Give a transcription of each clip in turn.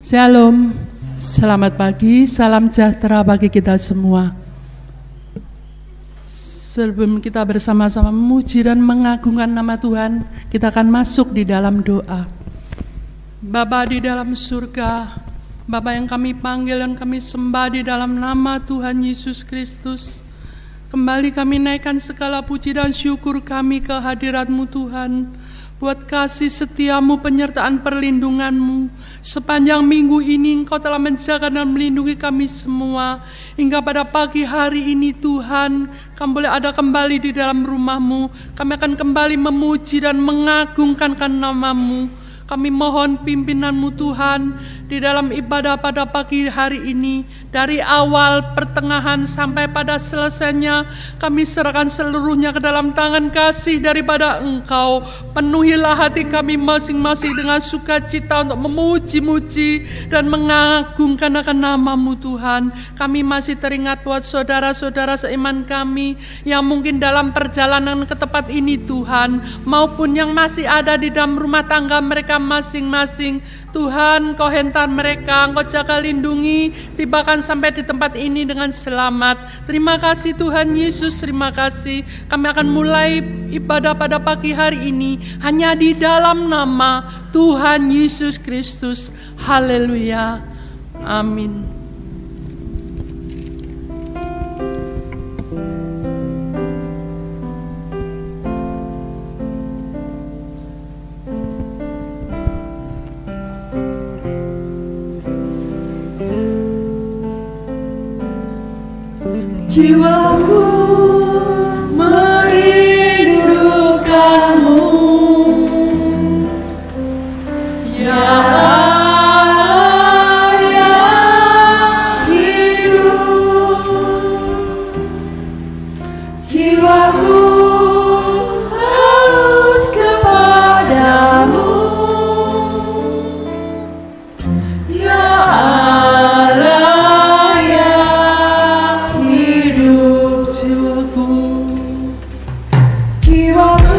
Shalom, selamat pagi, salam sejahtera bagi kita semua. Sebelum kita bersama-sama memuji dan mengagungkan nama Tuhan, kita akan masuk di dalam doa. Bapa di dalam surga, Bapa yang kami panggil dan kami sembah di dalam nama Tuhan Yesus Kristus, kembali kami naikkan segala puji dan syukur kami ke hadirat-Mu Tuhan, buat kasih setiamu, penyertaan perlindunganmu. Sepanjang minggu ini Engkau telah menjaga dan melindungi kami semua. Hingga pada pagi hari ini Tuhan, kami boleh ada kembali di dalam rumah-Mu. Kami akan kembali memuji dan mengagungkan nama-Mu. Kami mohon pimpinan-Mu Tuhan di dalam ibadah pada pagi hari ini. Dari awal, pertengahan sampai pada selesainya, kami serahkan seluruhnya ke dalam tangan kasih daripada Engkau. Penuhilah hati kami masing-masing dengan sukacita untuk memuji-muji dan mengagungkan akan nama-Mu Tuhan. Kami masih teringat buat saudara-saudara seiman kami yang mungkin dalam perjalanan ke tempat ini Tuhan, maupun yang masih ada di dalam rumah tangga mereka masing-masing. Tuhan, Kau hentar mereka, Engkau jaga lindungi, tibakan sampai di tempat ini dengan selamat. Terima kasih Tuhan Yesus, terima kasih. Kami akan mulai ibadah pada pagi hari ini hanya di dalam nama Tuhan Yesus Kristus. Haleluya. Amin. Jiwaku merindukanmu, ya Allah yang hidup. Jiwaku haus kepadamu, ya Allah. Jiwaku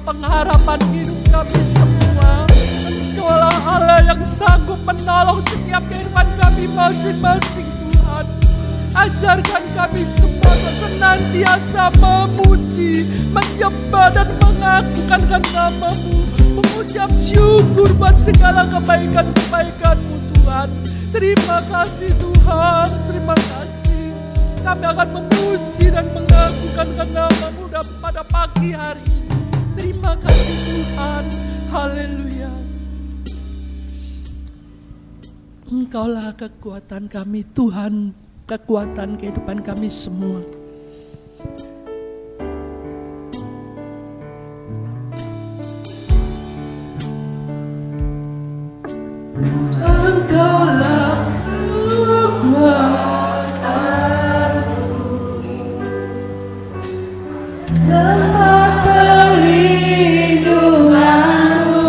pengharapan hidup kami semua. Engkaulah Allah yang sanggup menolong setiap kehidupan kami masing-masing Tuhan. Ajarkan kami semua untuk senantiasa memuji, menyembah dan mengagungkan nama-Mu, mengucap syukur buat segala kebaikan-kebaikan-Mu Tuhan. Terima kasih Tuhan, terima kasih. Kami akan memuji dan mengagungkan nama-Mu pada pagi hari ini. Terima kasih Tuhan, haleluya. Engkaulah kekuatan kami Tuhan, kekuatan kehidupan kami semua. Engkaulah kekuatanku, tempat perlindunganku,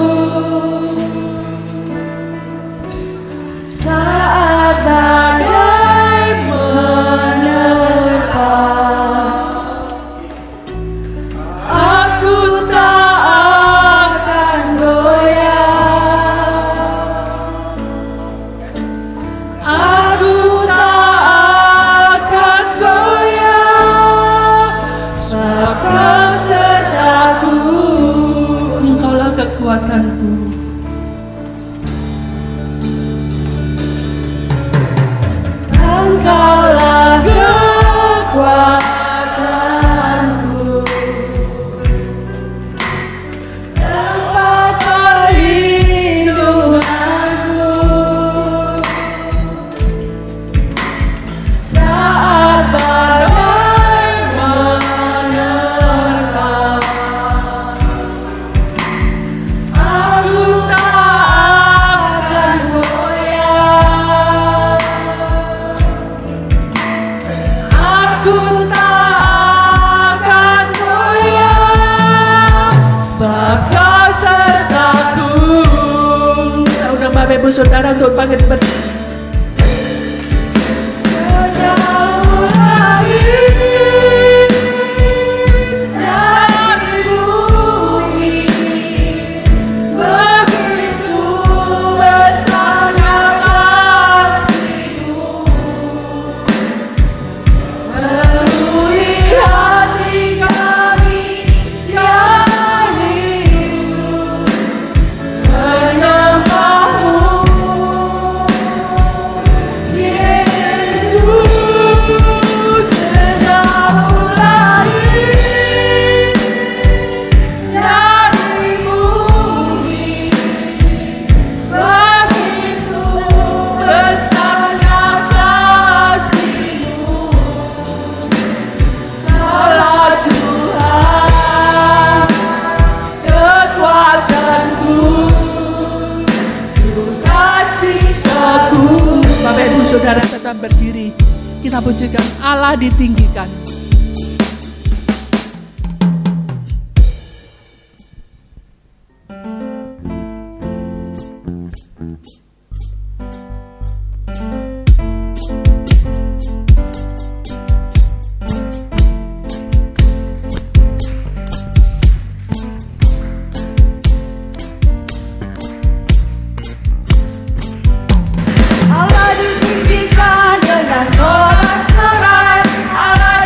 saat badai menerpa, aku tak akan goyah, aku tak akan goyah, sebab Kau sertaku. Engkaulah kekuatanku. Engkaulah kekuatanku, tempat perlindunganku, saat badai menerpa, aku tak akan goyah, aku tak akan goyah, sebab Kau sertaku. Saya undang Bapak Ibu Saudara untuk bangkit berdiri. Sejauh langit dari bumi, begitu besarnya kasih-Mu, penuhi hati kami yang rindu menyembah-Mu, Yesus. Sejauh langit dari bumi, begitu besarnya kasih-Mu, Kaulah Tuhan, kekuatanku, sukacitaku. Bapak Ibu Saudara tetap berdiri. Kita pujikan Allah ditinggikan. Allah ditinggikan dengan sorak-sorai, Allah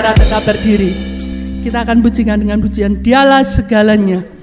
kita tetap berdiri. Kita akan pujikan dengan pujian Dialah Segalanya.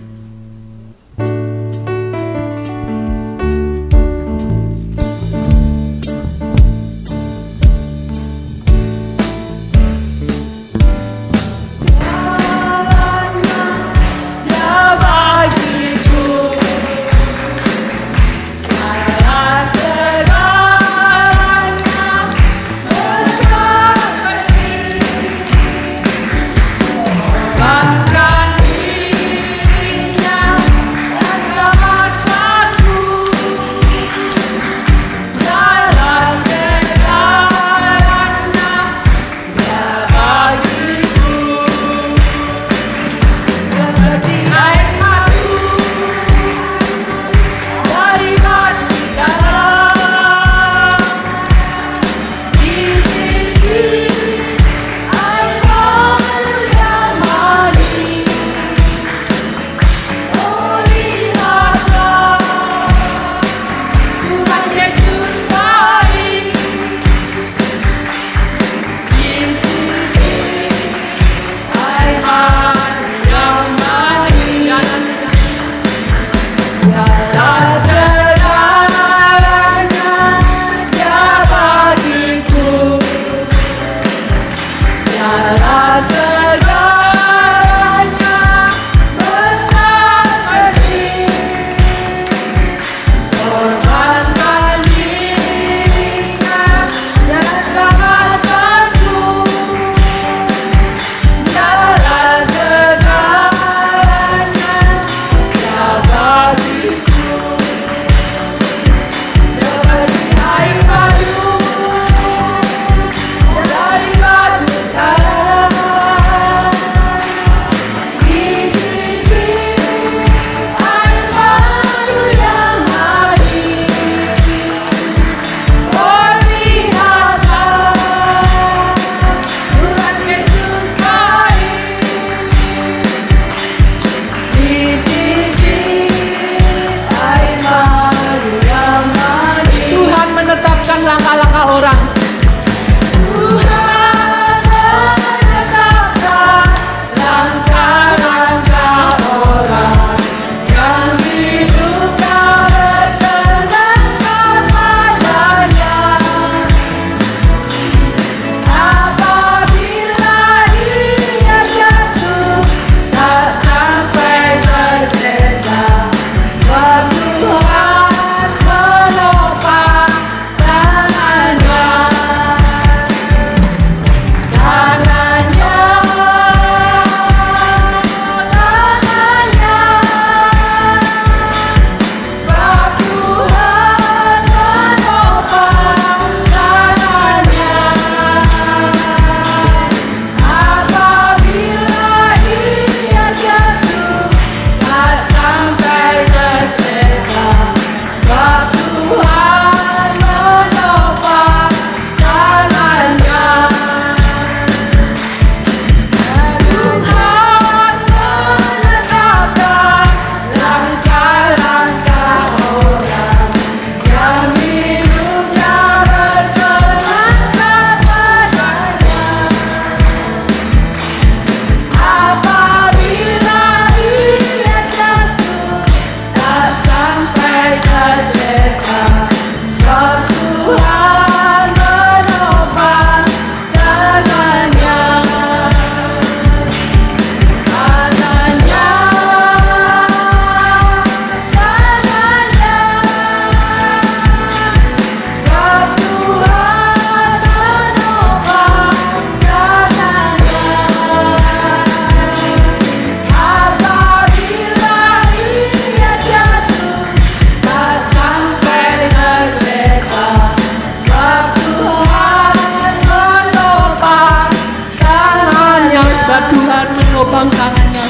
menopang tangannya.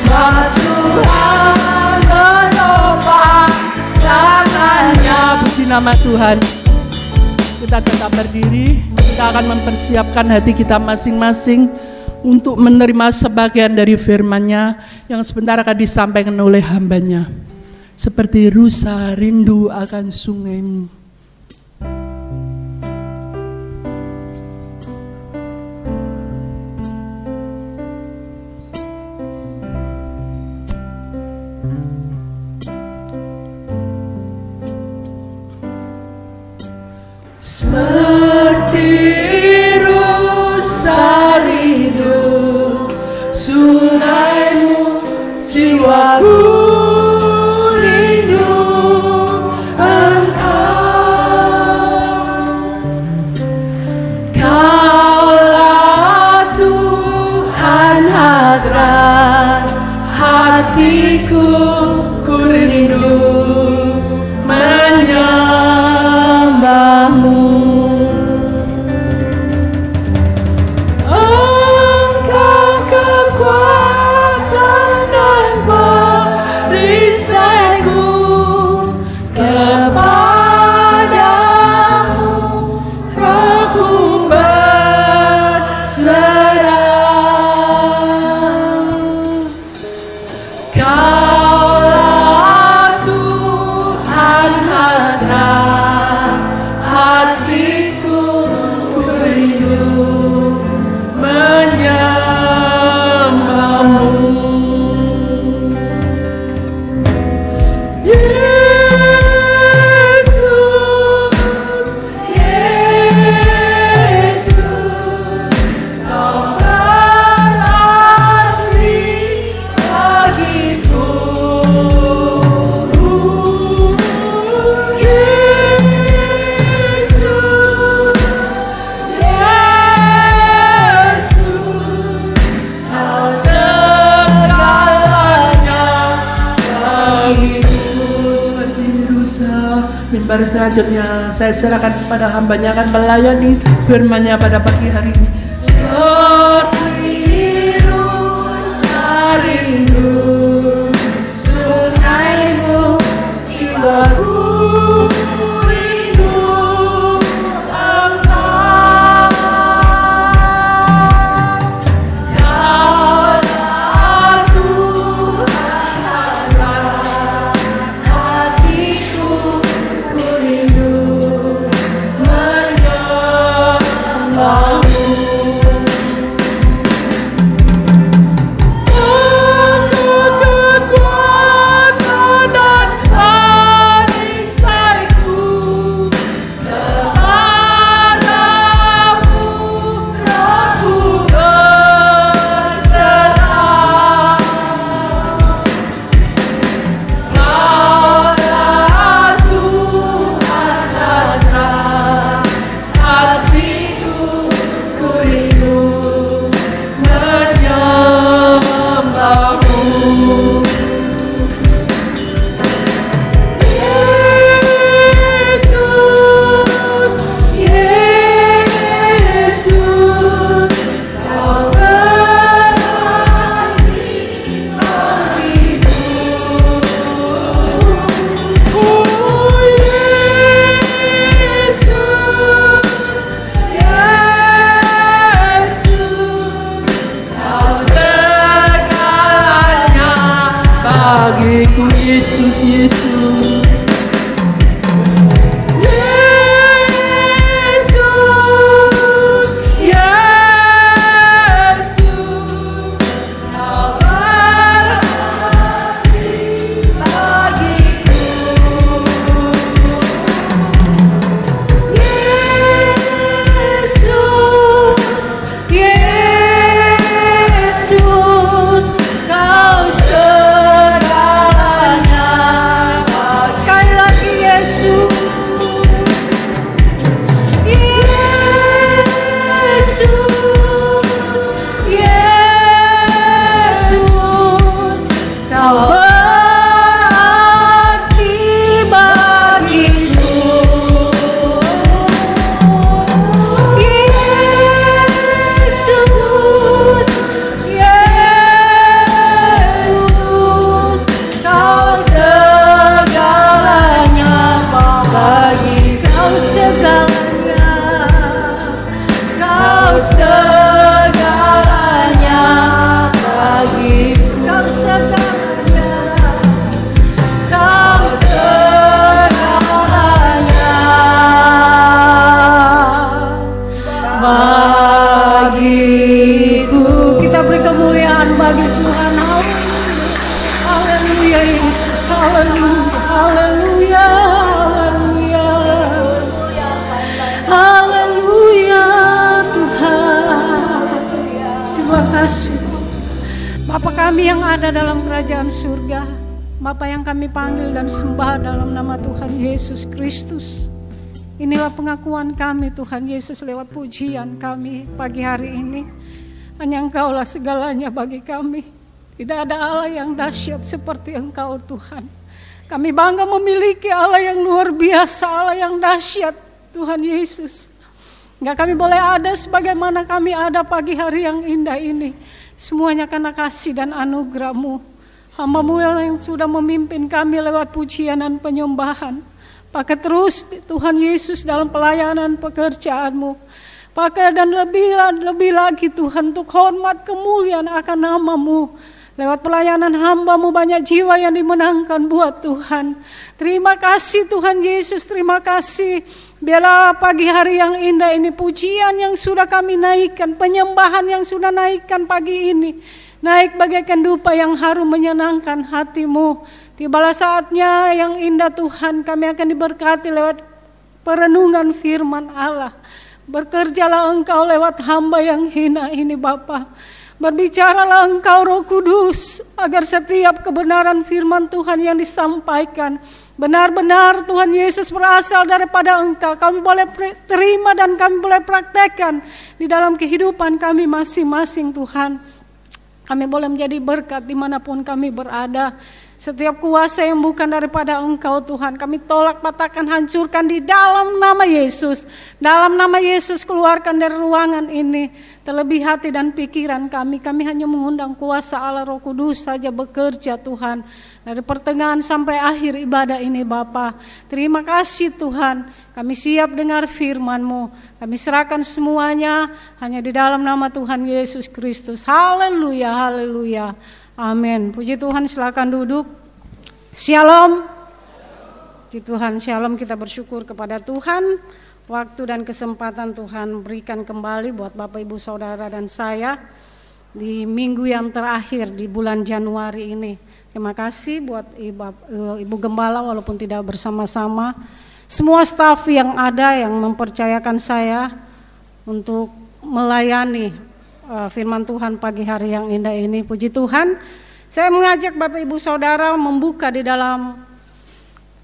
Sebab Tuhan menopang tangannya. Puji nama Tuhan. Kita tetap berdiri. Kita akan mempersiapkan hati kita masing-masing untuk menerima sebagian dari firman-Nya yang sebentar akan disampaikan oleh hamba-Nya. Seperti rusa rindu akan sungaimu. bagiku, ku rindu menyembahmu. Engkau kekuatan dan perisaiku, kepadamu rohku berserah. Kaulah Tuhan hasrat hatiku, ku rindu menyembahmu. Yesus, Yesus, Kau berarti bagiku. Yesus, Yesus, Kau segalanya bagiku. Seperti rusa. Mimbar selanjutnya saya serahkan kepada hamba-Nya akan melayani firman-Nya pada pagi hari ini. Seperti rusa rindu sungaimu, jiwaku rindu Engkau. Kaulah Tuhan hasrat hatiku, ku rindu menyembahmu. Bagiku Yesus, Yesus, Yesus, Yesus, Kau berarti bagiku. Yesus, Yesus, Kau segalanya. Sekali lagi Yesus, Yesus, Yesus, Kau berarti bagiku. Yesus, Yesus, Kau segalanya bagi Kau segalanya, Kau segalanya bagi Kau segalanya, Kau segalanya bagiku. Kita beri kemuliaan bagi Tuhan. Haleluya Yesus, haleluya, haleluya, haleluya, haleluya Tuhan. Terima kasih Bapa kami yang ada dalam kerajaan surga, Bapa yang kami panggil dan sembah dalam nama Tuhan Yesus Kristus. Inilah pengakuan kami Tuhan Yesus lewat pujian kami pagi hari ini. Hanya Engkaulah segalanya bagi kami. Tidak ada Allah yang dahsyat seperti Engkau Tuhan. Kami bangga memiliki Allah yang luar biasa, Allah yang dahsyat, Tuhan Yesus. Enggak kami boleh ada sebagaimana kami ada pagi hari yang indah ini. Semuanya karena kasih dan anugerah-Mu. Hamba-Mu yang sudah memimpin kami lewat pujian dan penyembahan. Pakai terus Tuhan Yesus dalam pelayanan pekerjaan-Mu. Pakai dan lebih lagi Tuhan untuk hormat kemuliaan akan nama-Mu. Lewat pelayanan hamba-Mu banyak jiwa yang dimenangkan buat Tuhan. Terima kasih Tuhan Yesus, terima kasih. Biarlah pagi hari yang indah ini pujian yang sudah kami naikkan, penyembahan yang sudah naikkan pagi ini. Naik bagaikan dupa yang harum menyenangkan hati-Mu. Tibalah saatnya yang indah Tuhan, kami akan diberkati lewat perenungan firman Allah. Bekerjalah Engkau lewat hamba yang hina ini Bapa. Berbicaralah Engkau Roh Kudus, agar setiap kebenaran firman Tuhan yang disampaikan benar-benar Tuhan Yesus berasal daripada Engkau. Kami boleh terima dan kami boleh praktekkan di dalam kehidupan kami masing-masing Tuhan. Kami boleh menjadi berkat dimanapun kami berada. Setiap kuasa yang bukan daripada Engkau Tuhan, kami tolak, patahkan, hancurkan di dalam nama Yesus. Dalam nama Yesus keluarkan dari ruangan ini. Terlebih hati dan pikiran kami hanya mengundang kuasa Allah Roh Kudus saja bekerja Tuhan. Dari pertengahan sampai akhir ibadah ini Bapa. Terima kasih Tuhan, kami siap dengar firman-Mu. Kami serahkan semuanya hanya di dalam nama Tuhan Yesus Kristus. Haleluya, haleluya. Amin. Puji Tuhan, silakan duduk. Shalom. Puji Tuhan, shalom. Kita bersyukur kepada Tuhan. Waktu dan kesempatan Tuhan berikan kembali buat Bapak Ibu Saudara dan saya di minggu yang terakhir di bulan Januari ini. Terima kasih buat Ibu Gembala walaupun tidak bersama-sama. Semua staf yang ada yang mempercayakan saya untuk melayani firman Tuhan pagi hari yang indah ini. Puji Tuhan. Saya mengajak Bapak Ibu Saudara membuka di dalam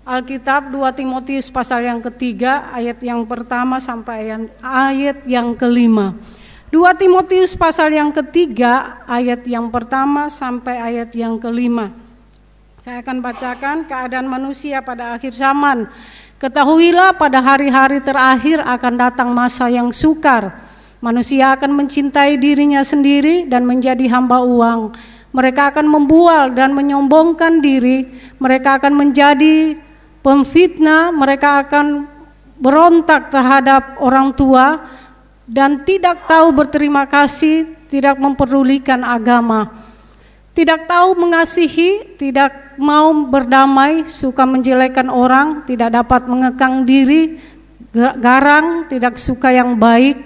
Alkitab 2 Timotius pasal yang ketiga ayat yang pertama sampai ayat yang kelima. 2 Timotius pasal yang ketiga ayat yang pertama sampai ayat yang kelima. Saya akan bacakan keadaan manusia pada akhir zaman. Ketahuilah pada hari-hari terakhir akan datang masa yang sukar. Manusia akan mencintai dirinya sendiri dan menjadi hamba uang. Mereka akan membual dan menyombongkan diri. Mereka akan menjadi pemfitnah. Mereka akan berontak terhadap orang tua dan tidak tahu berterima kasih, tidak memperdulikan agama. Tidak tahu mengasihi, tidak mau berdamai, suka menjelekkan orang, tidak dapat mengekang diri, garang, tidak suka yang baik,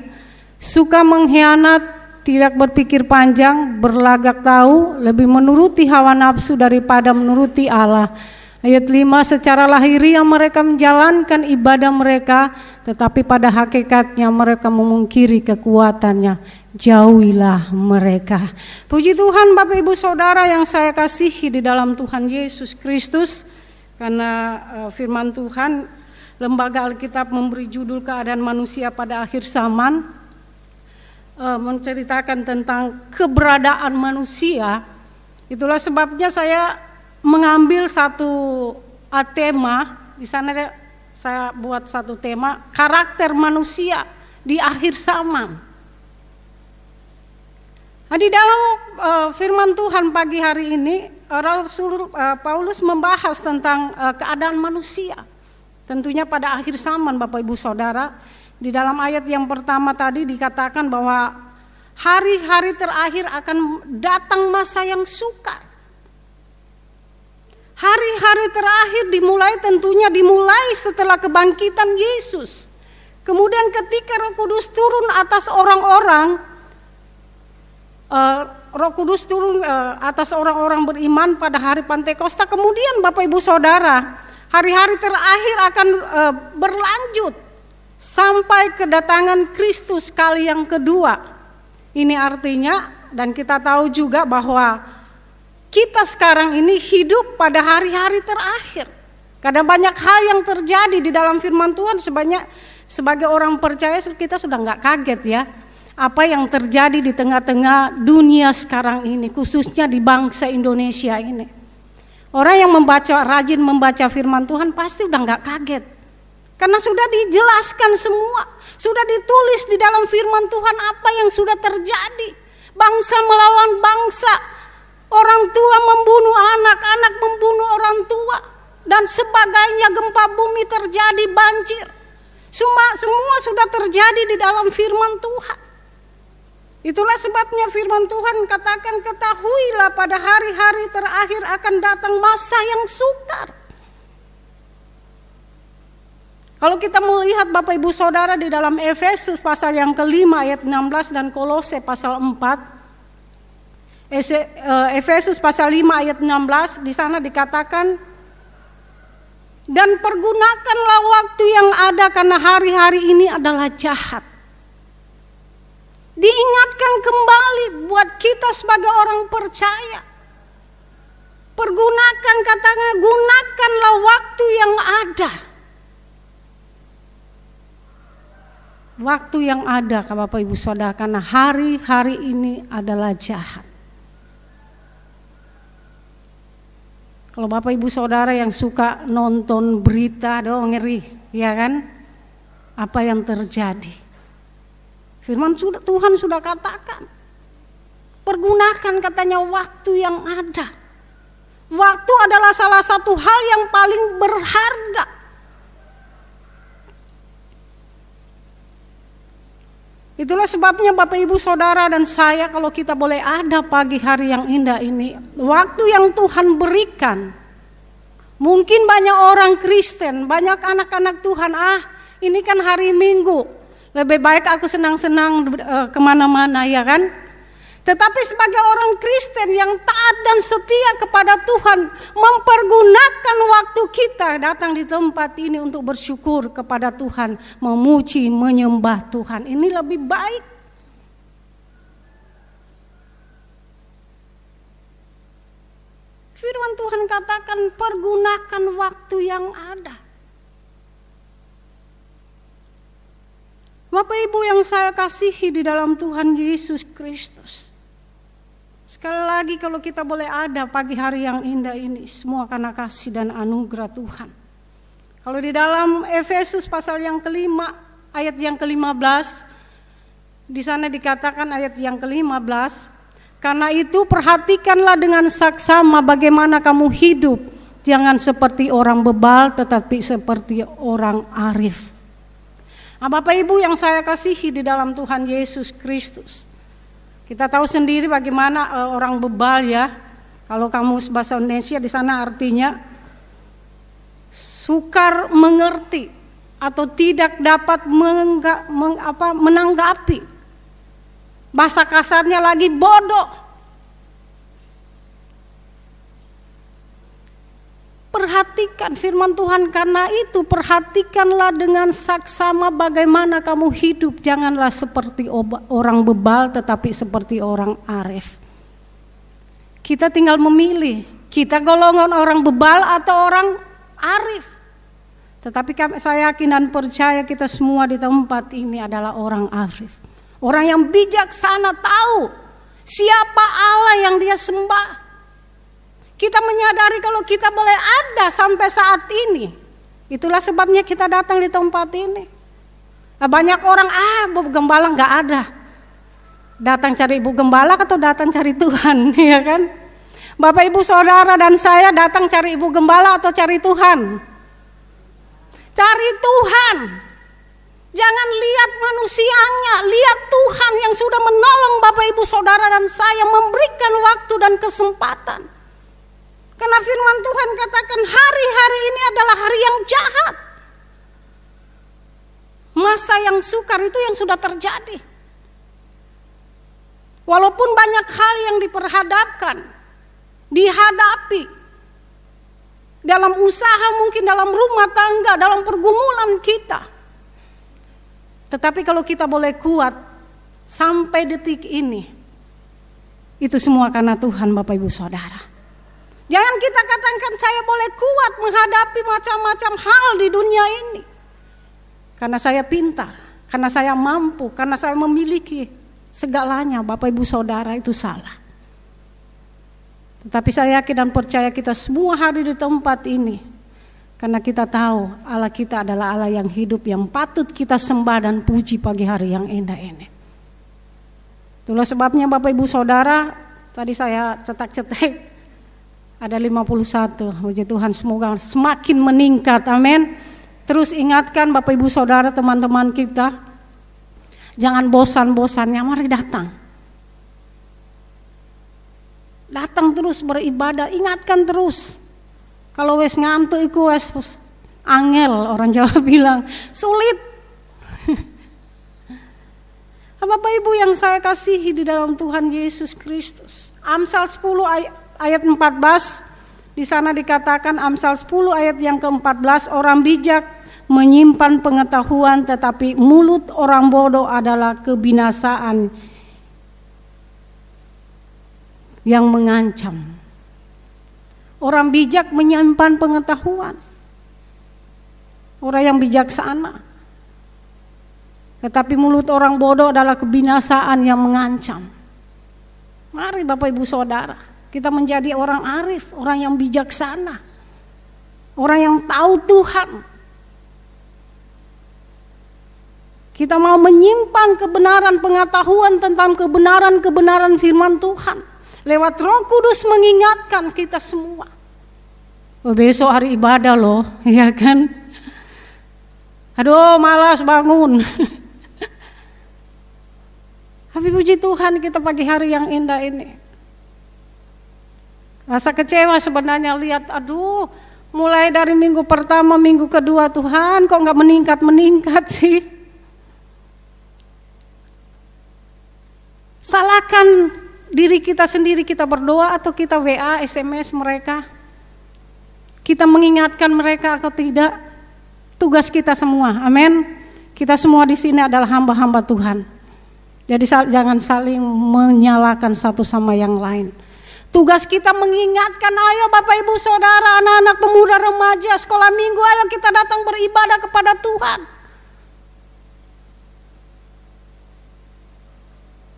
suka mengkhianat, tidak berpikir panjang, berlagak tahu, lebih menuruti hawa nafsu daripada menuruti Allah. Ayat 5, secara lahiriah mereka menjalankan ibadah mereka, tetapi pada hakikatnya mereka memungkiri kekuatannya. Jauhilah mereka. Puji Tuhan Bapak Ibu Saudara yang saya kasihi di dalam Tuhan Yesus Kristus. Karena firman Tuhan, Lembaga Alkitab memberi judul keadaan manusia pada akhir zaman. Menceritakan tentang keberadaan manusia. Itulah sebabnya saya mengambil satu tema. Di sana saya buat satu tema, karakter manusia di akhir zaman. Nah, di dalam firman Tuhan pagi hari ini Rasul Paulus membahas tentang keadaan manusia. Tentunya pada akhir zaman Bapak Ibu Saudara. Di dalam ayat yang pertama tadi dikatakan bahwa hari-hari terakhir akan datang masa yang sukar. Hari-hari terakhir tentunya dimulai setelah kebangkitan Yesus. Kemudian ketika Roh Kudus turun atas orang-orang, atas orang-orang beriman pada hari Pantekosta. Kemudian Bapak Ibu Saudara, hari-hari terakhir akan berlanjut sampai kedatangan Kristus kali yang kedua. Ini artinya, dan kita tahu juga bahwa kita sekarang ini hidup pada hari-hari terakhir. Karena banyak hal yang terjadi di dalam firman Tuhan, sebagai orang percaya kita sudah nggak kaget ya. apa yang terjadi di tengah-tengah dunia sekarang ini, khususnya di bangsa Indonesia ini. Orang yang rajin membaca firman Tuhan pasti udah gak kaget. Karena sudah dijelaskan semua, sudah ditulis di dalam firman Tuhan apa yang sudah terjadi. Bangsa melawan bangsa, orang tua membunuh anak, anak membunuh orang tua, dan sebagainya, gempa bumi terjadi, banjir. Semua sudah terjadi di dalam firman Tuhan. Itulah sebabnya firman Tuhan katakan, ketahuilah pada hari-hari terakhir akan datang masa yang sukar. Kalau kita melihat Bapak Ibu Saudara di dalam Efesus pasal yang kelima ayat 16 dan Kolose pasal 4. Efesus pasal 5 ayat 16 di sana dikatakan, dan pergunakanlah waktu yang ada karena hari-hari ini adalah jahat. Diingatkan kembali buat kita sebagai orang percaya. Pergunakan, katanya, gunakanlah waktu yang ada. Waktu yang ada, Bapak Ibu Saudara, karena hari-hari ini adalah jahat. Kalau Bapak Ibu Saudara yang suka nonton berita, ngeri, ya kan? Apa yang terjadi? Firman Tuhan sudah katakan, pergunakan, katanya, waktu yang ada. Waktu adalah salah satu hal yang paling berharga. Itulah sebabnya Bapak Ibu Saudara dan saya, kalau kita boleh ada pagi hari yang indah ini, waktu yang Tuhan berikan. Mungkin banyak orang Kristen, banyak anak-anak Tuhan, ini kan hari Minggu, lebih baik aku senang-senang kemana-mana, ya kan? Tetapi sebagai orang Kristen yang taat dan setia kepada Tuhan, mempergunakan waktu kita datang di tempat ini untuk bersyukur kepada Tuhan, memuji, menyembah Tuhan. Ini lebih baik. Firman Tuhan katakan, pergunakan waktu yang ada. Bapak Ibu yang saya kasihi di dalam Tuhan Yesus Kristus. Sekali lagi, kalau kita boleh ada pagi hari yang indah ini, semua karena kasih dan anugerah Tuhan. Kalau di dalam Efesus pasal yang kelima, ayat yang ke-15, di sana dikatakan ayat yang ke-15, karena itu perhatikanlah dengan saksama bagaimana kamu hidup, jangan seperti orang bebal tetapi seperti orang arif. Bapak Ibu yang saya kasihi di dalam Tuhan Yesus Kristus, kita tahu sendiri bagaimana orang bebal, ya. Kalau kamu bahasa Indonesia di sana artinya sukar mengerti atau tidak dapat menanggapi. Bahasa kasarnya lagi bodoh. Perhatikan firman Tuhan, karena itu perhatikanlah dengan saksama bagaimana kamu hidup, janganlah seperti orang bebal tetapi seperti orang arif. Kita tinggal memilih, kita golongan orang bebal atau orang arif. Tetapi saya yakin dan percaya kita semua di tempat ini adalah orang arif. Orang yang bijaksana, tahu siapa Allah yang dia sembah. Kita menyadari kalau kita boleh ada sampai saat ini. Itulah sebabnya kita datang di tempat ini. Banyak orang, Ibu Gembala nggak ada. Datang cari Ibu Gembala atau datang cari Tuhan, ya kan? Bapak Ibu Saudara dan saya datang cari Ibu Gembala atau cari Tuhan? Cari Tuhan. Jangan lihat manusianya, lihat Tuhan yang sudah menolong Bapak Ibu Saudara dan saya, memberikan waktu dan kesempatan. Karena firman Tuhan katakan hari-hari ini adalah hari yang jahat. Masa yang sukar itu yang sudah terjadi. Walaupun banyak hal yang diperhadapkan, dihadapi. Dalam usaha mungkin, dalam rumah tangga, dalam pergumulan kita. Tetapi kalau kita boleh kuat sampai detik ini, itu semua karena Tuhan, Bapak Ibu Saudara. Jangan kita katakan saya boleh kuat menghadapi macam-macam hal di dunia ini. Karena saya pintar, karena saya mampu, karena saya memiliki segalanya Bapak Ibu Saudara itu salah. Tetapi saya yakin dan percaya kita semua hadir di tempat ini karena kita tahu Allah kita adalah Allah yang hidup, yang patut kita sembah dan puji pagi hari yang indah ini. Itulah sebabnya Bapak Ibu Saudara, tadi saya cetak-cetak ada 51. Puji Tuhan, semoga semakin meningkat. Amin. Terus ingatkan Bapak Ibu Saudara, teman-teman kita, jangan bosan-bosannya, mari datang. Datang terus beribadah, ingatkan terus. Kalau wes ngantuk iku wes angel, orang Jawa bilang, sulit. Bapak Ibu yang saya kasihi di dalam Tuhan Yesus Kristus. Amsal 10 ayat 14, di sana dikatakan Amsal 10 ayat yang ke-14, orang bijak menyimpan pengetahuan tetapi mulut orang bodoh adalah kebinasaan yang mengancam. Orang bijak menyimpan pengetahuan, orang yang bijaksana. Tetapi mulut orang bodoh adalah kebinasaan yang mengancam. Mari Bapak Ibu Saudara, kita menjadi orang arif, orang yang bijaksana, orang yang tahu Tuhan. Kita mau menyimpan kebenaran pengetahuan tentang kebenaran firman Tuhan. Lewat Roh Kudus mengingatkan kita semua. Oh, besok hari ibadah loh, ya kan? Aduh, malas bangun. Tapi puji Tuhan kita pagi hari yang indah ini. Rasa kecewa sebenarnya lihat, aduh, mulai dari minggu pertama, minggu kedua, Tuhan kok gak meningkat sih. Salahkan diri kita sendiri, kita berdoa atau kita WA, SMS mereka? Kita mengingatkan mereka atau tidak? Tugas kita semua, amin. Kita semua di sini adalah hamba-hamba Tuhan. Jadi jangan saling menyalahkan satu sama yang lain. Tugas kita mengingatkan, ayo Bapak Ibu Saudara, anak-anak pemuda remaja, sekolah minggu, ayo kita datang beribadah kepada Tuhan.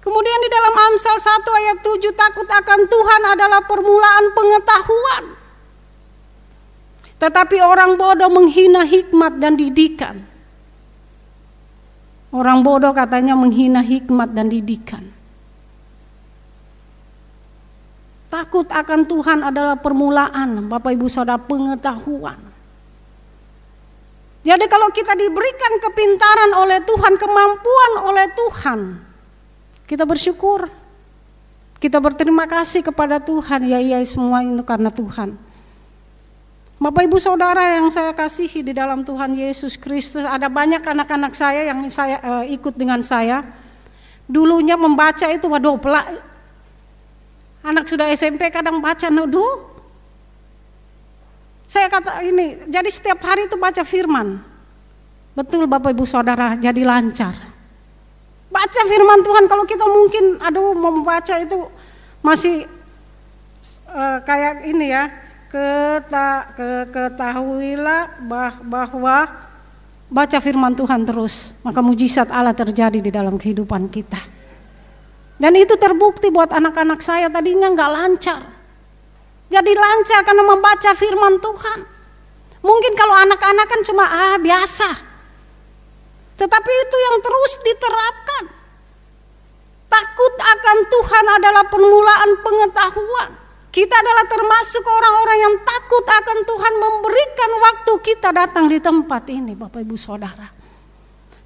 Kemudian di dalam Amsal 1 ayat 7, takut akan Tuhan adalah permulaan pengetahuan. Tetapi orang bodoh menghina hikmat dan didikan. Orang bodoh katanya menghina hikmat dan didikan. Takut akan Tuhan adalah permulaan, Bapak Ibu Saudara, pengetahuan. Jadi kalau kita diberikan kepintaran oleh Tuhan, kemampuan oleh Tuhan, kita bersyukur, kita berterima kasih kepada Tuhan. Ya semua itu karena Tuhan. Bapak Ibu Saudara yang saya kasihi di dalam Tuhan Yesus Kristus, ada banyak anak-anak saya yang saya ikut dengan saya. Dulunya membaca itu waduh pelak. Anak sudah SMP kadang baca waduh. Saya kata ini, jadi setiap hari itu baca firman. Betul Bapak Ibu Saudara, jadi lancar. Baca firman Tuhan, kalau kita mungkin mau membaca itu masih kayak ini ya, ketahuilah bahwa baca firman Tuhan terus, maka mujizat Allah terjadi di dalam kehidupan kita. Dan itu terbukti buat anak-anak saya, tadinya nggak lancar, jadi lancar karena membaca firman Tuhan. Mungkin kalau anak-anak kan cuma biasa. Tetapi itu yang terus diterapkan. Takut akan Tuhan adalah permulaan pengetahuan. Kita adalah termasuk orang-orang yang takut akan Tuhan, memberikan waktu kita datang di tempat ini, Bapak Ibu Saudara.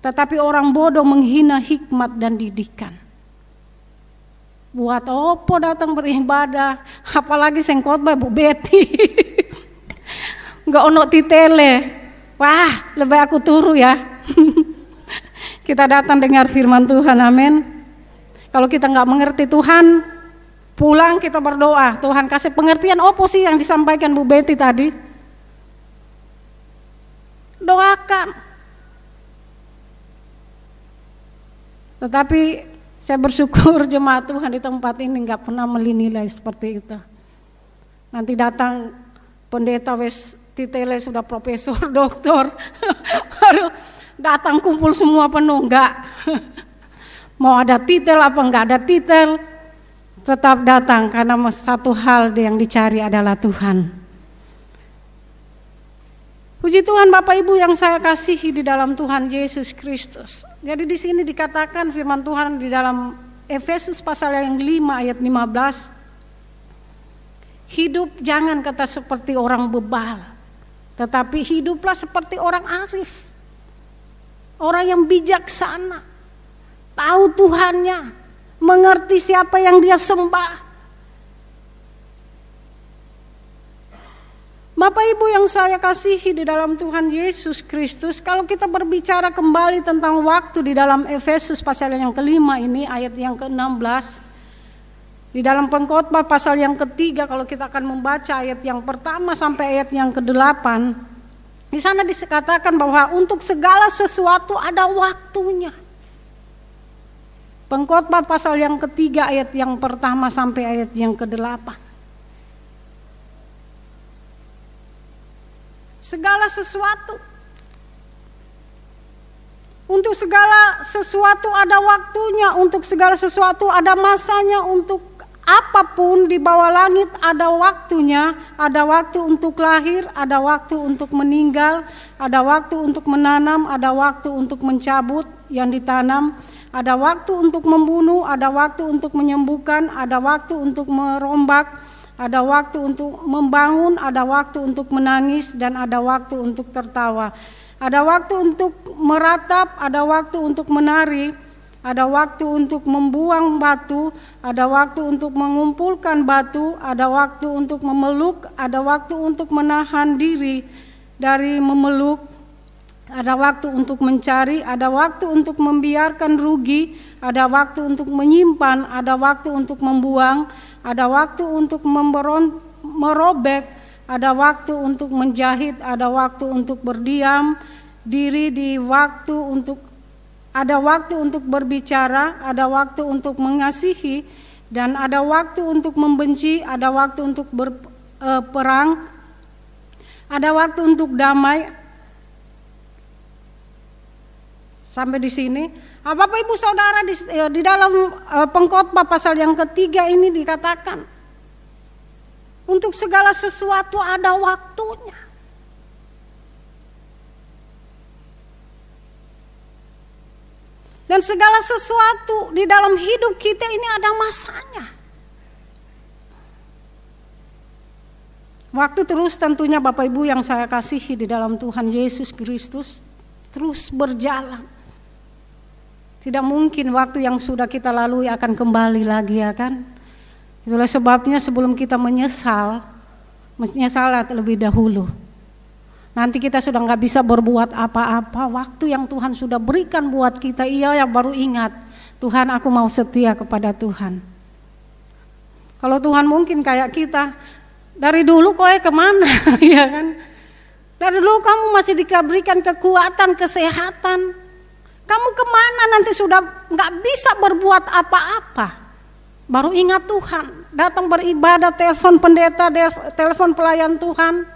Tetapi orang bodoh menghina hikmat dan didikan. Buat apa datang beribadah, apalagi sing khotbah Bu Betty. Enggak ono titele. Wah, lebih aku turu ya. Kita datang dengar firman Tuhan, amin. Kalau kita nggak mengerti Tuhan, pulang kita berdoa, Tuhan kasih pengertian apa sih yang disampaikan Bu Betty tadi. Doakan. Tetapi saya bersyukur jemaat Tuhan di tempat ini nggak pernah melinilai seperti itu. Nanti datang pendeta wes titele sudah profesor, doktor, baru datang kumpul semua penuh, enggak. Mau ada titel apa enggak ada titel, tetap datang karena satu hal yang dicari adalah Tuhan. Puji Tuhan Bapak Ibu yang saya kasihi di dalam Tuhan Yesus Kristus. Jadi di sini dikatakan firman Tuhan di dalam Efesus pasal yang 5 ayat 15. Hidup jangan kata seperti orang bebal, tetapi hiduplah seperti orang arif. Orang yang bijaksana, tahu Tuhannya, mengerti siapa yang dia sembah. Bapak Ibu yang saya kasihi di dalam Tuhan Yesus Kristus, kalau kita berbicara kembali tentang waktu di dalam Efesus pasal yang kelima ini, ayat yang ke-16, di dalam Pengkhotbah pasal yang ketiga, kalau kita akan membaca ayat yang pertama sampai ayat yang ke-8, di sana dikatakan bahwa untuk segala sesuatu ada waktunya. Pengkhotbah pasal yang ketiga ayat yang pertama sampai ayat yang ke-8. Segala sesuatu. Untuk segala sesuatu ada waktunya, untuk segala sesuatu ada masanya, untuk apapun di bawah langit ada waktunya. Ada waktu untuk lahir, ada waktu untuk meninggal, ada waktu untuk menanam, ada waktu untuk mencabut yang ditanam, ada waktu untuk membunuh, ada waktu untuk menyembuhkan, ada waktu untuk merombak, ada waktu untuk membangun, ada waktu untuk menangis, dan ada waktu untuk tertawa. Ada waktu untuk meratap, ada waktu untuk menari, ada waktu untuk membuang batu, ada waktu untuk mengumpulkan batu, ada waktu untuk memeluk, ada waktu untuk menahan diri dari memeluk, ada waktu untuk mencari, ada waktu untuk membiarkan rugi, ada waktu untuk menyimpan, ada waktu untuk membuang, ada waktu untuk merobek, ada waktu untuk menjahit, ada waktu untuk berdiam diri di waktu untuk, ada waktu untuk berbicara, ada waktu untuk mengasihi, dan ada waktu untuk membenci, ada waktu untuk berperang, ada waktu untuk damai. Sampai di sini, Bapak Ibu Saudara, di dalam Pengkhotbah pasal yang ketiga ini dikatakan, untuk segala sesuatu ada waktunya. Dan segala sesuatu di dalam hidup kita ini ada masanya. Waktu terus tentunya Bapak Ibu yang saya kasihi di dalam Tuhan Yesus Kristus terus berjalan. Tidak mungkin waktu yang sudah kita lalui akan kembali lagi, ya kan? Itulah sebabnya sebelum kita menyesal, mestinya salah terlebih dahulu. Nanti kita sudah nggak bisa berbuat apa-apa. Waktu yang Tuhan sudah berikan buat kita, ia yang baru ingat, Tuhan aku mau setia kepada Tuhan. Kalau Tuhan mungkin kayak kita, dari dulu kowe kemana, ya kan? Dari dulu kamu masih diberikan kekuatan, kesehatan. Kamu kemana nanti sudah nggak bisa berbuat apa-apa. Baru ingat Tuhan, datang beribadah, telepon pendeta, telepon pelayan Tuhan.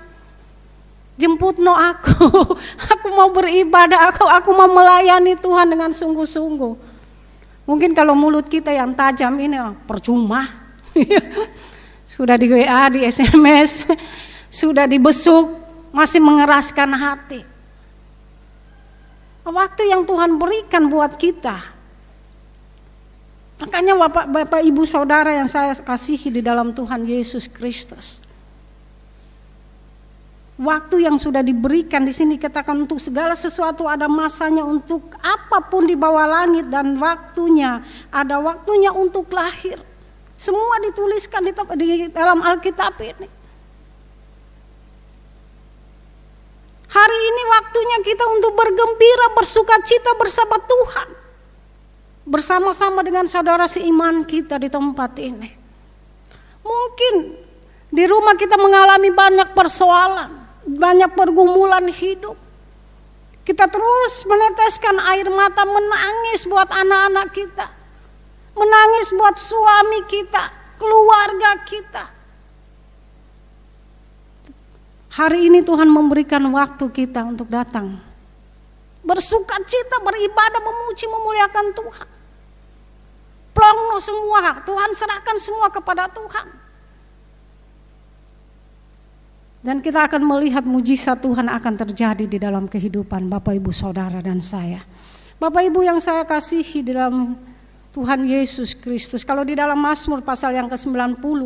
Jemput aku mau beribadah, aku mau melayani Tuhan dengan sungguh-sungguh. Mungkin kalau mulut kita yang tajam ini percuma. Sudah di WA, di SMS, sudah dibesuk, masih mengeraskan hati. Waktu yang Tuhan berikan buat kita. Makanya Bapak Ibu Saudara yang saya kasihi di dalam Tuhan Yesus Kristus. Waktu yang sudah diberikan di sini katakan untuk segala sesuatu ada masanya, untuk apapun di bawah langit, dan waktunya, ada waktunya untuk lahir. Semua dituliskan di dalam Alkitab ini. Hari ini waktunya kita untuk bergembira, bersukacita bersama Tuhan. Bersama-sama dengan saudara seiman kita di tempat ini. Mungkin di rumah kita mengalami banyak persoalan, banyak pergumulan hidup. Kita terus meneteskan air mata, menangis buat anak-anak kita, menangis buat suami kita, keluarga kita. Hari ini Tuhan memberikan waktu kita untuk datang, bersukacita, beribadah, memuji, memuliakan Tuhan. semua, Tuhan serahkan semua kepada Tuhan. Dan kita akan melihat mujizat Tuhan akan terjadi di dalam kehidupan Bapak Ibu Saudara dan saya. Bapak Ibu yang saya kasihi di dalam Tuhan Yesus Kristus. Kalau di dalam Mazmur pasal yang ke-90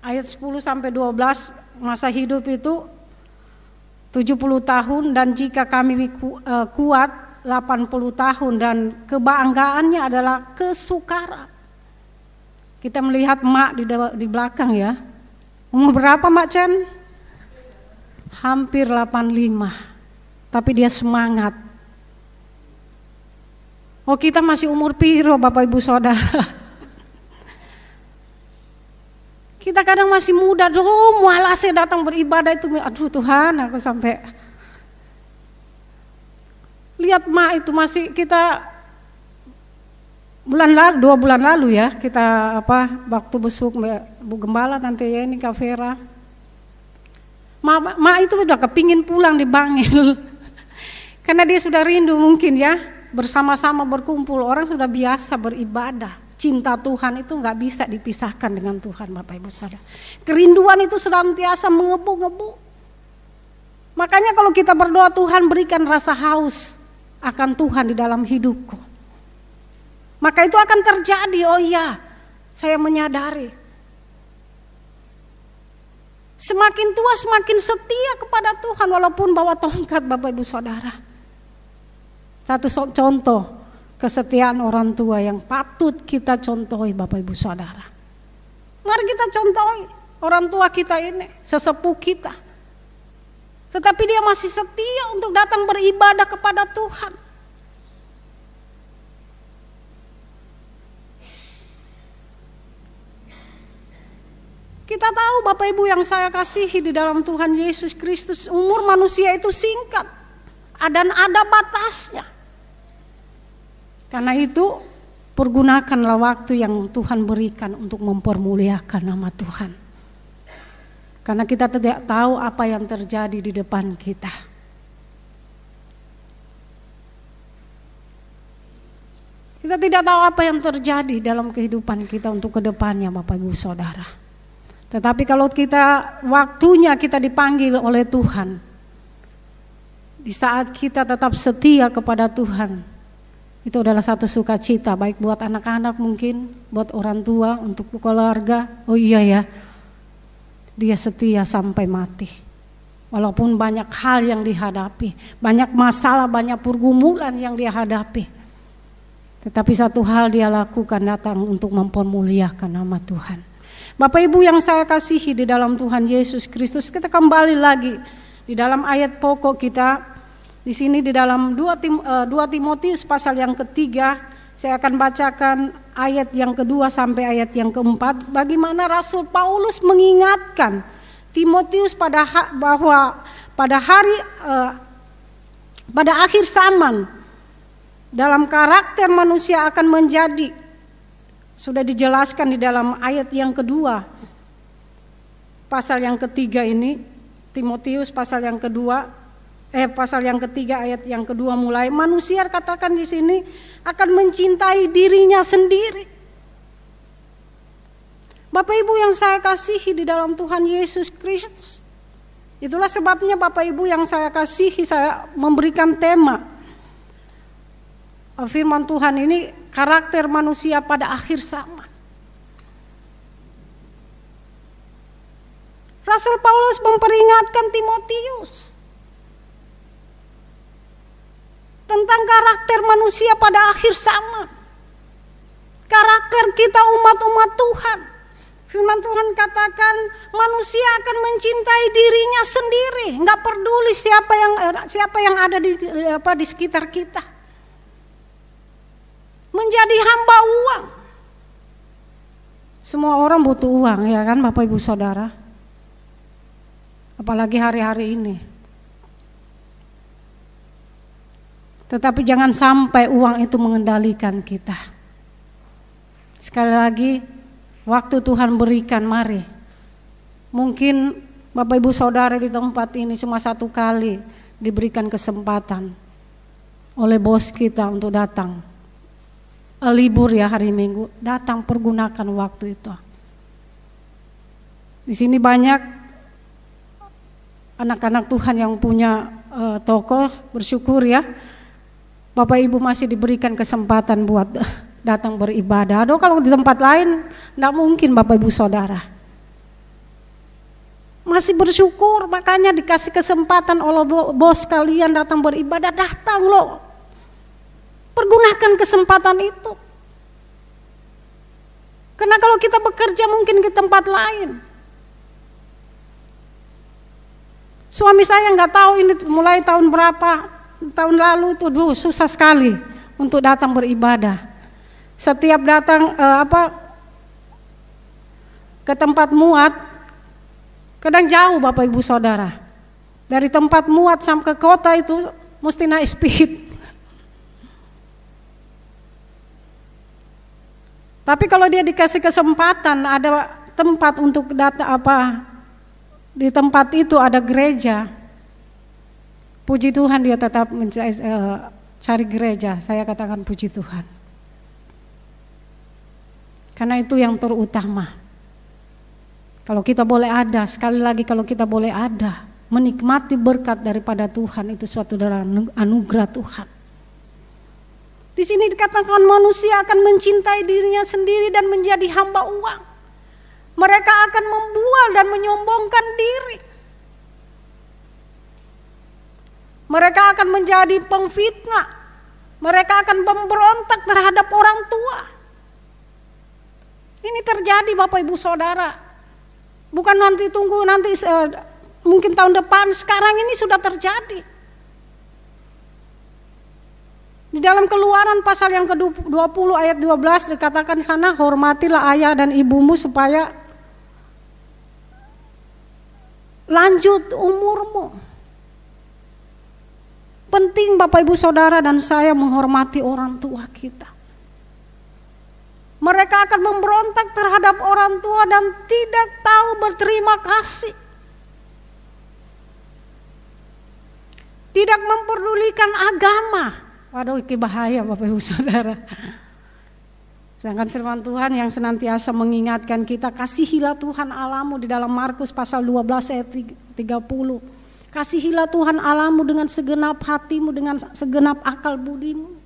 ayat 10 sampai 12, masa hidup itu 70 tahun dan jika kami kuat 80 tahun dan kebanggaannya adalah kesukaran. Kita melihat Mak di belakang ya. Umur berapa Mak Chen? Hampir 85. Tapi dia semangat. Oh kita masih umur piro Bapak Ibu Saudara. Kita kadang masih muda, malas datang beribadah itu. Aduh Tuhan, aku sampai lihat Mak itu masih kita bulan lalu, 2 bulan lalu ya kita waktu besuk Bu Gembala nanti ya ini Kak Vera. Mak itu udah kepingin pulang di Bangil karena dia sudah rindu mungkin ya bersama-sama berkumpul. Orang sudah biasa beribadah. Cinta Tuhan itu nggak bisa dipisahkan dengan Tuhan Bapak Ibu Saudara. Kerinduan itu senantiasa mengebu-ngebu. Makanya kalau kita berdoa Tuhan berikan rasa haus akan Tuhan di dalam hidupku. Maka itu akan terjadi. Oh iya, saya menyadari. Semakin tua semakin setia kepada Tuhan walaupun bawa tongkat Bapak Ibu Saudara. Satu contoh kesetiaan orang tua yang patut kita contohi Bapak Ibu Saudara. Mari kita contohi orang tua kita ini, sesepuh kita. Tetapi dia masih setia untuk datang beribadah kepada Tuhan. Kita tahu Bapak Ibu yang saya kasihi di dalam Tuhan Yesus Kristus, umur manusia itu singkat dan ada batasnya. Karena itu pergunakanlah waktu yang Tuhan berikan untuk mempermuliakan nama Tuhan. Karena kita tidak tahu apa yang terjadi di depan kita. Kita tidak tahu apa yang terjadi dalam kehidupan kita untuk kedepannya Bapak Ibu Saudara. Tetapi kalau waktunya kita dipanggil oleh Tuhan, di saat kita tetap setia kepada Tuhan, itu adalah satu sukacita baik buat anak-anak mungkin, buat orang tua, untuk keluarga. Oh iya ya, dia setia sampai mati. Walaupun banyak hal yang dihadapi, banyak masalah, banyak pergumulan yang dia hadapi. Tetapi satu hal dia lakukan, datang untuk mempermuliakan nama Tuhan. Bapak Ibu yang saya kasihi di dalam Tuhan Yesus Kristus, kita kembali lagi di dalam ayat pokok kita. Di sini di dalam 2 Timotius pasal yang ketiga, saya akan bacakan ayat yang kedua sampai ayat yang keempat. Bagaimana Rasul Paulus mengingatkan Timotius bahwa pada akhir zaman dalam karakter manusia akan menjadi, sudah dijelaskan di dalam ayat yang kedua pasal yang ketiga ini, Timotius pasal yang ketiga ayat yang kedua mulai, manusia katakan di sini akan mencintai dirinya sendiri. Bapak Ibu yang saya kasihi di dalam Tuhan Yesus Kristus, itulah sebabnya Bapak Ibu yang saya kasihi, saya memberikan tema firman Tuhan ini, karakter manusia pada akhir zaman. Rasul Paulus memperingatkan Timotius tentang karakter manusia pada akhir zaman. Karakter kita umat-umat Tuhan. Firman Tuhan katakan manusia akan mencintai dirinya sendiri, nggak peduli siapa yang ada di sekitar kita. Menjadi hamba uang. Semua orang butuh uang, ya kan Bapak Ibu Saudara? Apalagi hari-hari ini. Tetapi jangan sampai uang itu mengendalikan kita. Sekali lagi, waktu Tuhan berikan, mari. Mungkin Bapak Ibu Saudara di tempat ini cuma satu kali diberikan kesempatan oleh bos kita untuk datang. libur ya hari Minggu, datang pergunakan waktu itu. Di sini banyak anak-anak Tuhan yang punya toko, bersyukur ya. Bapak Ibu masih diberikan kesempatan buat datang beribadah. Aduh, kalau di tempat lain enggak mungkin Bapak Ibu Saudara. Masih bersyukur, makanya dikasih kesempatan oleh bos kalian datang beribadah, datang loh. Pergunakan kesempatan itu. Karena kalau kita bekerja mungkin di tempat lain. Suami saya nggak tahu ini mulai tahun berapa, tahun lalu itu susah sekali untuk datang beribadah. Setiap datang ke tempat muat, kadang jauh Bapak Ibu Saudara. Dari tempat muat sampai ke kota itu mesti naik speed. Tapi kalau dia dikasih kesempatan ada tempat untuk di tempat itu ada gereja, puji Tuhan dia tetap cari gereja. Saya katakan puji Tuhan. Karena itu yang terutama. Kalau kita boleh ada, sekali lagi kalau kita boleh ada, menikmati berkat daripada Tuhan itu suatu anugerah Tuhan. Di sini dikatakan manusia akan mencintai dirinya sendiri dan menjadi hamba uang. Mereka akan membual dan menyombongkan diri. Mereka akan menjadi pengfitnah. Mereka akan memberontak terhadap orang tua. Ini terjadi Bapak Ibu Saudara. Bukan nanti tunggu nanti mungkin tahun depan, sekarang ini sudah terjadi. Di dalam Keluaran pasal yang ke-20 ayat 12 dikatakan di sana, hormatilah ayah dan ibumu supaya lanjut umurmu. Penting Bapak Ibu Saudara dan saya menghormati orang tua kita. Mereka akan memberontak terhadap orang tua dan tidak tahu berterima kasih. Tidak memperdulikan agama. Waduh, ini bahaya Bapak Ibu Saudara. Sedangkan firman Tuhan yang senantiasa mengingatkan kita, kasihilah Tuhan Allahmu di dalam Markus pasal 12 ayat 30. Kasihilah Tuhan Allahmu dengan segenap hatimu, dengan segenap akal budimu.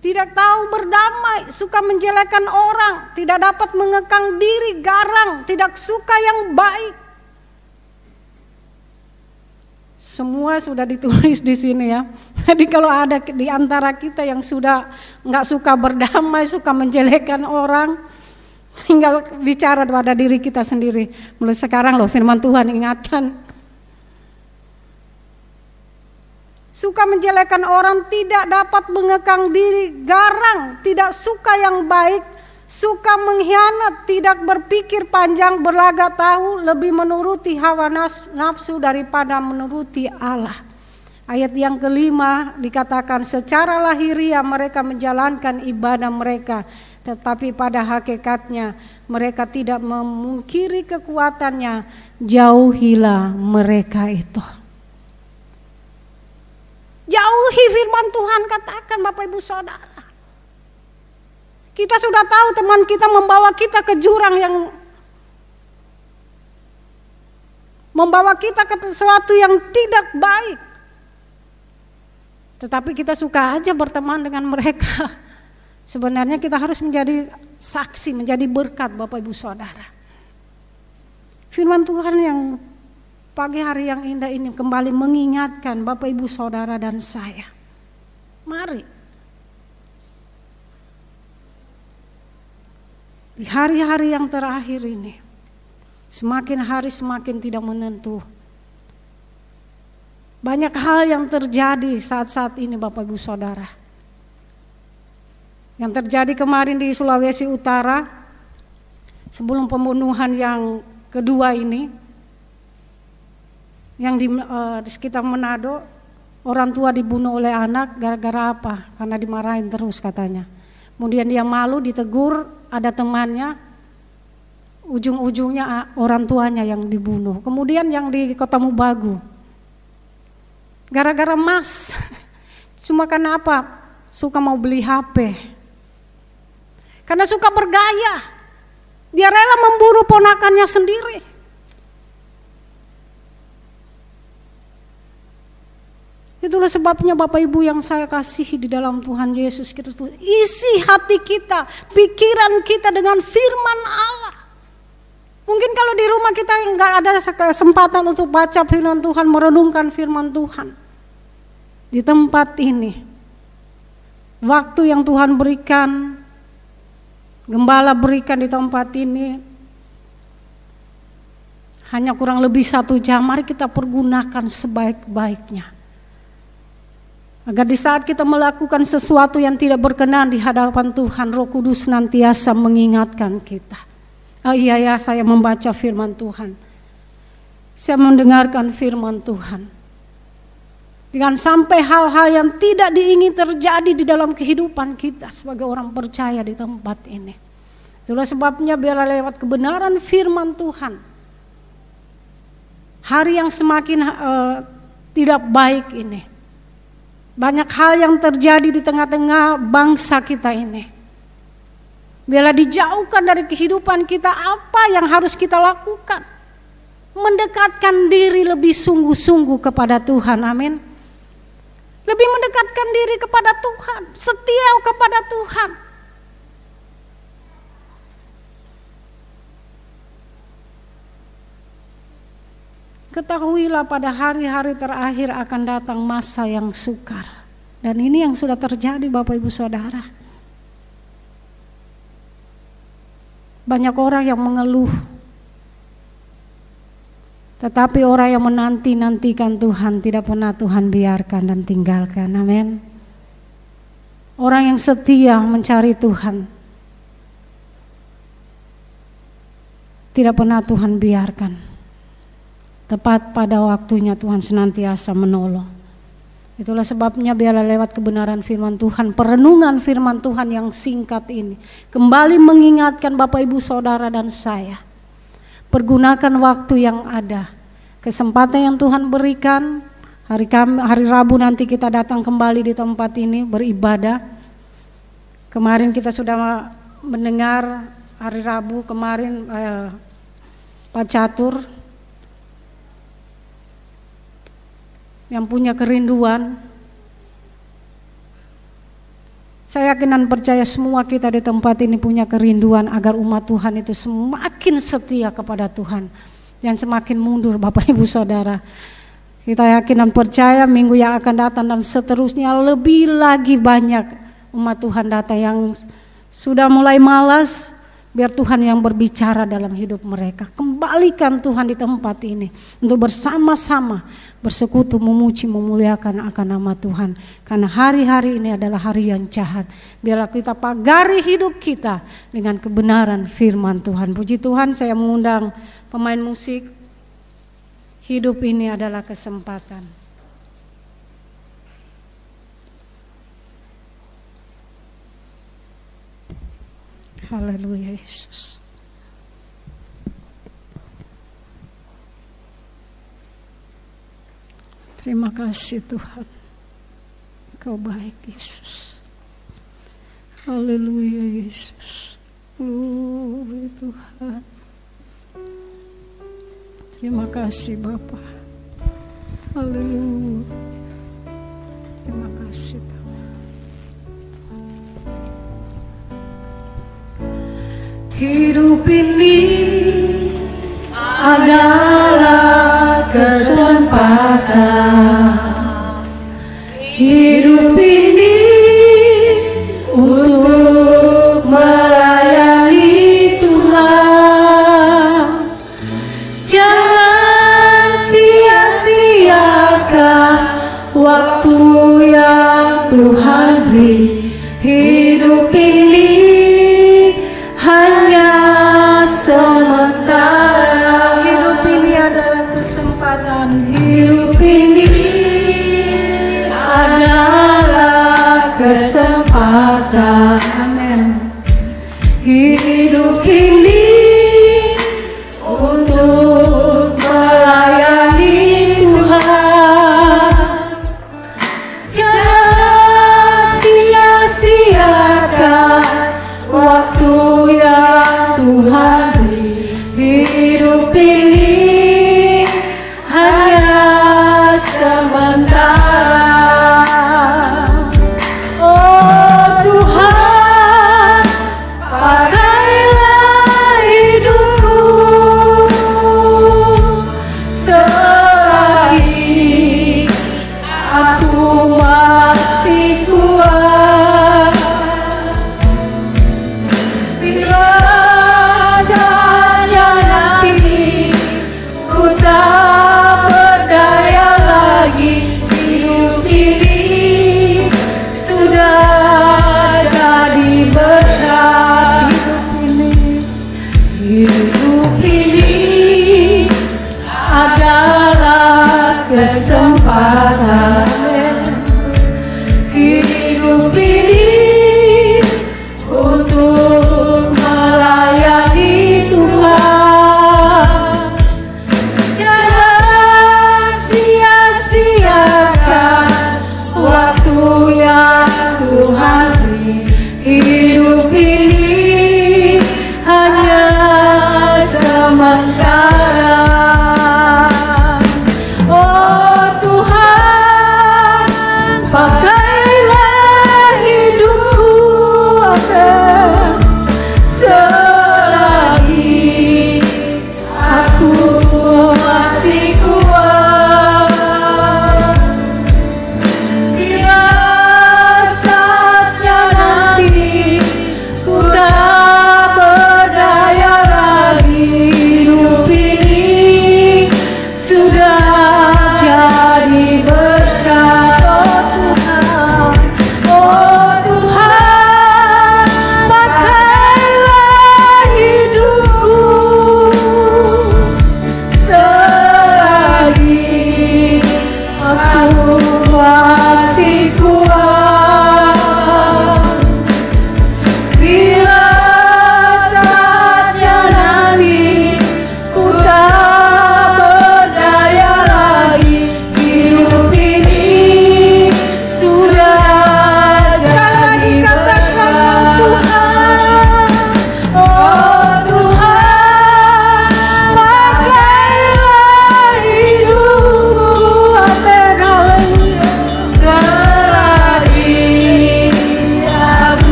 Tidak tahu berdamai, suka menjelekkan orang, tidak dapat mengekang diri, garang, tidak suka yang baik. Semua sudah ditulis di sini ya. Jadi kalau ada di antara kita yang sudah nggak suka berdamai, suka menjelekkan orang, tinggal bicara pada diri kita sendiri. Mulai sekarang loh firman Tuhan ingatkan. Suka menjelekkan orang, tidak dapat mengekang diri, garang, tidak suka yang baik, suka mengkhianat, tidak berpikir panjang, berlagak tahu, lebih menuruti hawa nafsu daripada menuruti Allah. Ayat yang kelima dikatakan, secara lahiriah mereka menjalankan ibadah mereka, tetapi pada hakikatnya mereka tidak memungkiri kekuatannya, jauhilah mereka itu. Jauhi firman Tuhan katakan Bapak Ibu Saudara. Kita sudah tahu teman kita membawa kita ke jurang yang membawa kita ke sesuatu yang tidak baik. Tetapi kita suka aja berteman dengan mereka. Sebenarnya kita harus menjadi saksi, menjadi berkat Bapak Ibu Saudara. Firman Tuhan yang pagi hari yang indah ini kembali mengingatkan Bapak Ibu Saudara dan saya. Mari. Di hari-hari yang terakhir ini, semakin hari semakin tidak menentu. Banyak hal yang terjadi saat-saat ini Bapak Ibu Saudara. Yang terjadi kemarin di Sulawesi Utara, sebelum pembunuhan yang kedua ini, yang di sekitar Manado, orang tua dibunuh oleh anak gara-gara apa? Karena dimarahin terus katanya. Kemudian dia malu, ditegur, ada temannya, ujung-ujungnya orang tuanya yang dibunuh. Kemudian yang di Kota Mubagu, gara-gara emas, Cuma karena apa? Suka mau beli HP. Karena suka bergaya. Dia rela membunuh ponakannya sendiri. Itulah sebabnya Bapak Ibu yang saya kasihi di dalam Tuhan Yesus Kristus, isi hati kita, pikiran kita dengan firman Allah. Mungkin kalau di rumah kita nggak ada kesempatan untuk baca firman Tuhan, merenungkan firman Tuhan. Di tempat ini, waktu yang Tuhan berikan, Gembala berikan di tempat ini, hanya kurang lebih 1 jam, mari kita pergunakan sebaik-baiknya. Agar di saat kita melakukan sesuatu yang tidak berkenan di hadapan Tuhan, Roh Kudus senantiasa mengingatkan kita. Oh iya ya, saya membaca firman Tuhan. Saya mendengarkan firman Tuhan. Jangan sampai hal-hal yang tidak diingini terjadi di dalam kehidupan kita sebagai orang percaya di tempat ini. Itulah sebabnya biarlah lewat kebenaran firman Tuhan, hari yang semakin tidak baik ini, banyak hal yang terjadi di tengah-tengah bangsa kita ini, biarlah dijauhkan dari kehidupan kita. Apa yang harus kita lakukan? Mendekatkan diri lebih sungguh-sungguh kepada Tuhan, amin. Lebih mendekatkan diri kepada Tuhan, setia kepada Tuhan. Ketahuilah pada hari-hari terakhir akan datang masa yang sukar. Dan ini yang sudah terjadi Bapak Ibu Saudara. Banyak orang yang mengeluh, tetapi orang yang menanti-nantikan Tuhan tidak pernah Tuhan biarkan dan tinggalkan, amin. Orang yang setia mencari Tuhan tidak pernah Tuhan biarkan. Tepat pada waktunya Tuhan senantiasa menolong. Itulah sebabnya biarlah lewat kebenaran firman Tuhan, perenungan firman Tuhan yang singkat ini kembali mengingatkan Bapak Ibu Saudara dan saya. Pergunakan waktu yang ada, kesempatan yang Tuhan berikan. Hari Rabu nanti kita datang kembali di tempat ini beribadah. Kemarin kita sudah mendengar hari Rabu kemarin Pak Catur yang punya kerinduan. Saya yakin dan percaya semua kita di tempat ini punya kerinduan agar umat Tuhan itu semakin setia kepada Tuhan dan semakin mundur Bapak Ibu Saudara. Kita yakin dan percaya minggu yang akan datang dan seterusnya lebih lagi banyak umat Tuhan datang yang sudah mulai malas. Biar Tuhan yang berbicara dalam hidup mereka. Kembalikan Tuhan di tempat ini untuk bersama-sama bersekutu memuji memuliakan akan nama Tuhan. Karena hari-hari ini adalah hari yang jahat. Biarlah kita pagari hidup kita dengan kebenaran firman Tuhan. Puji Tuhan, saya mengundang pemain musik. Hidup ini adalah kesempatan. Haleluya Yesus. Terima kasih Tuhan. Kau baik Yesus. Haleluya Yesus. Glory Tuhan. Terima kasih Bapa. Haleluya. Terima kasih Tuhan. Hidup ini adalah kesempatan. Hidup ini untuk melayani Tuhan. Jangan sia-siakan waktu yang Tuhan beri. Hidup ini hanya sementara. Hidup ini adalah kesempatan. Hidup ini adalah kesempatan. Amin. Hidup ini untuk melayani Tuhan. Jangan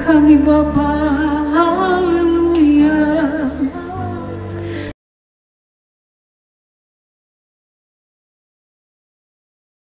kami Bapa.